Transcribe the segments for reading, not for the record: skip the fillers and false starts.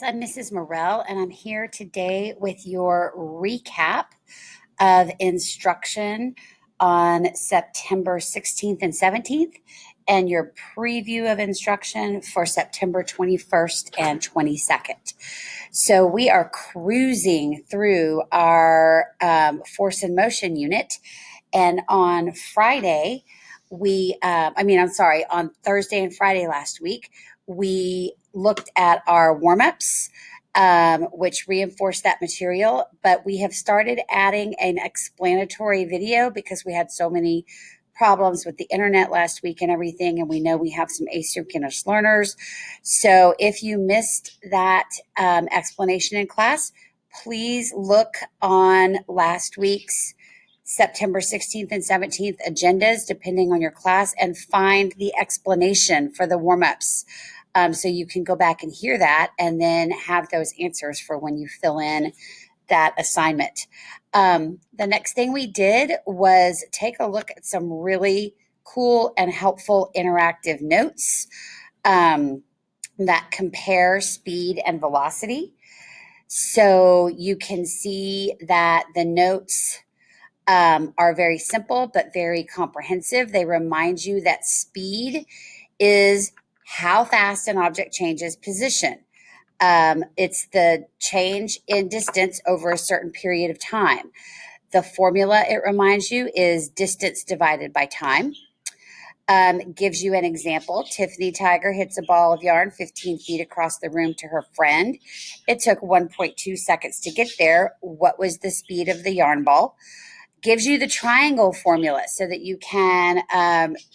I'm Mrs. Morell, and I'm here today with your recap of instruction on September 16th and 17th, and your preview of instruction for September 21st and 22nd. So we are cruising through our force and motion unit, and on Friday, on Thursday and Friday last week, we looked at our warm-ups, which reinforced that material, but we have started adding an explanatory video because we had so many problems with the internet last week and everything, and we know we have some asynchronous learners. So if you missed that explanation in class, please look on last week's September 16th and 17th agendas, depending on your class, and find the explanation for the warm-ups. So you can go back and hear that and then have those answers for when you fill in that assignment. The next thing we did was take a look at some really cool and helpful interactive notes that compare speed and velocity. So you can see that the notes are very simple but very comprehensive. They remind you that speed is how fast an object changes position. It's the change in distance over a certain period of time. The formula it reminds you is distance divided by time. Gives you an example. Tiffany Tiger hits a ball of yarn 15 feet across the room to her friend. It took 1.2 seconds to get there. What was the speed of the yarn ball? Gives you the triangle formula so that you can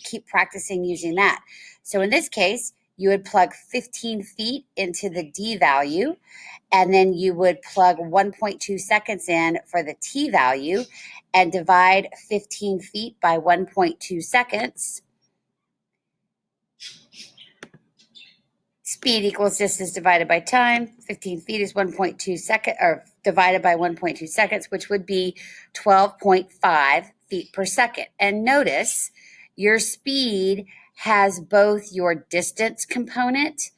keep practicing using that. So in this case, you would plug 15 feet into the D value, and then you would plug 1.2 seconds in for the T value and divide 15 feet by 1.2 seconds. Speed equals distance divided by time. 15 feet is 1.2 seconds, or divided by 1.2 seconds, which would be 12.5 feet per second. And notice your speed has both your distance component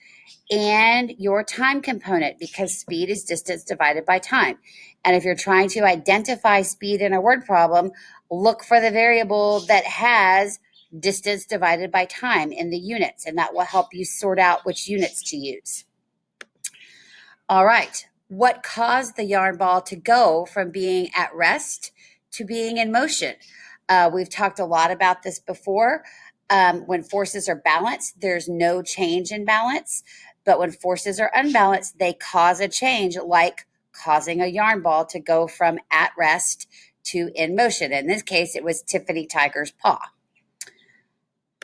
and your time component, because speed is distance divided by time. And if you're trying to identify speed in a word problem, look for the variable that has distance divided by time in the units, and that will help you sort out which units to use. All right, what caused the yarn ball to go from being at rest to being in motion? We've talked a lot about this before. When forces are balanced, there's no change in balance, but when forces are unbalanced, they cause a change, like causing a yarn ball to go from at rest to in motion. In this case, it was Tiffany Tiger's paw.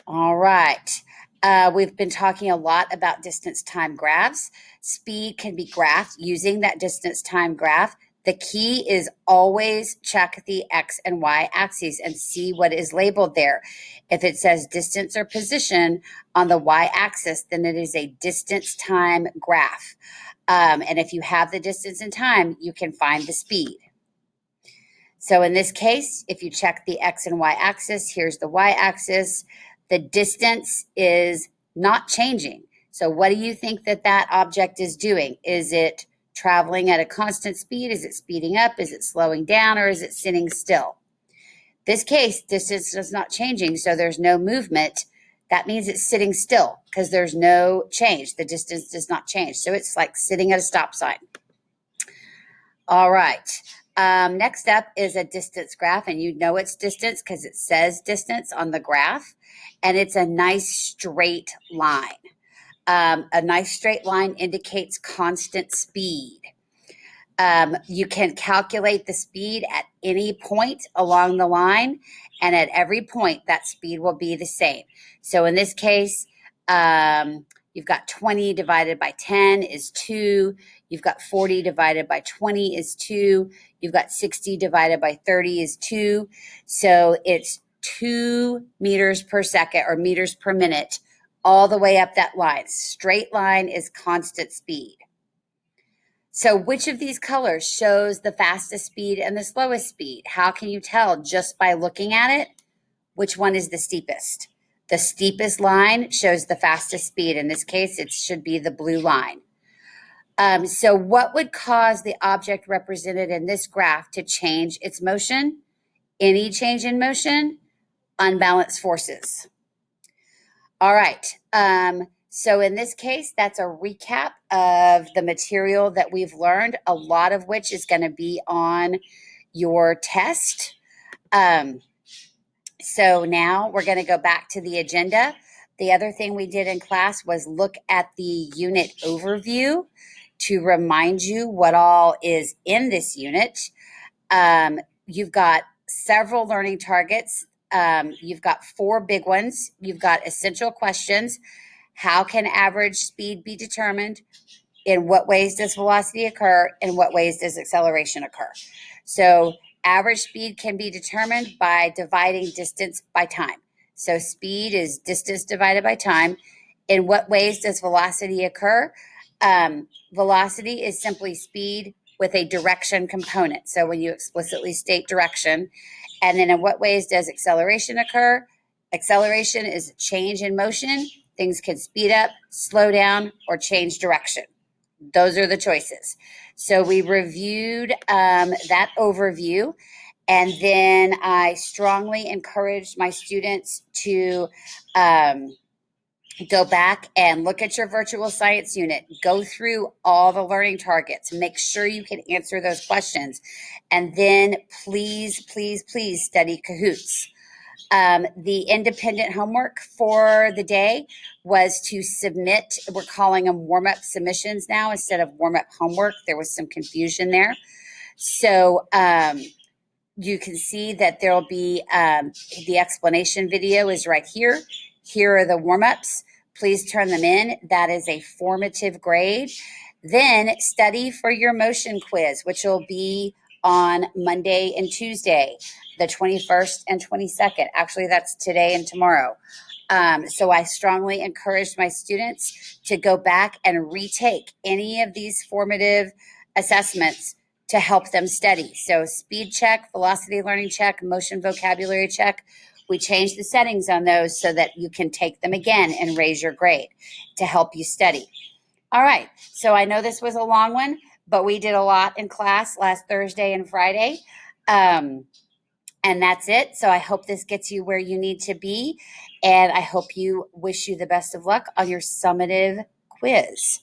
All right. We've been talking a lot about distance time graphs. Speed can be graphed using that distance time graph. The key is always check the X and Y axes and see what is labeled there. If it says distance or position on the Y axis, then it is a distance time graph. And if you have the distance and time, you can find the speed. So in this case, if you check the X and Y axis, here's the Y axis. The distance is not changing. So what do you think that that object is doing? Is it traveling at a constant speed? Is it speeding up? Is it slowing down? Or is it sitting still? This case, distance is not changing, so there's no movement. That means it's sitting still because there's no change. The distance does not change. So it's like sitting at a stop sign. All right. Next up is a distance graph, and you know it's distance because it says distance on the graph, and it's a nice straight line. A nice straight line indicates constant speed. You can calculate the speed at any point along the line, and at every point, that speed will be the same. So in this case, you've got 20 divided by 10 is 2. You've got 40 divided by 20 is 2. You've got 60 divided by 30 is 2. So it's 2 meters per second, or meters per minute, all the way up that line. Straight line is constant speed. So which of these colors shows the fastest speed and the slowest speed? How can you tell just by looking at it which one is the steepest? The steepest line shows the fastest speed. In this case, it should be the blue line. So what would cause the object represented in this graph to change its motion? Any change in motion, unbalanced forces. All right. So in this case, that's a recap of the material that we've learned, a lot of which is going to be on your test. So now we're going to go back to the agenda. The other thing we did in class was look at the unit overview to remind you what all is in this unit. You've got several learning targets. You've got 4 big ones. You've got essential questions. How can average speed be determined? In what ways does velocity occur? In what ways does acceleration occur? So average speed can be determined by dividing distance by time. So speed is distance divided by time. In what ways does velocity occur? Velocity is simply speed with a direction component. So when you explicitly state direction, and then in what ways does acceleration occur? Acceleration is a change in motion. Things can speed up, slow down, or change direction. Those are the choices. So we reviewed that overview, and then I strongly encouraged my students to go back and look at your virtual science unit, go through all the learning targets, make sure you can answer those questions, and then please, please, please study Kahoots. The independent homework for the day was to submit, we're calling them warm-up submissions now instead of warm-up homework. There was some confusion there. So you can see that there'll be the explanation video is right here. Here are the warm-ups. Please turn them in. That is a formative grade. Then study for your motion quiz, which will be on Monday and Tuesday, the 21st and 22nd. Actually, that's today and tomorrow. So I strongly encouraged my students to go back and retake any of these formative assessments to help them study. So speed check, velocity learning check, motion vocabulary check. We changed the settings on those so that you can take them again and raise your grade to help you study. All right. So I know this was a long one, but we did a lot in class last Thursday and Friday. And that's it. So I hope this gets you where you need to be. And I hope you wish you the best of luck on your summative quiz.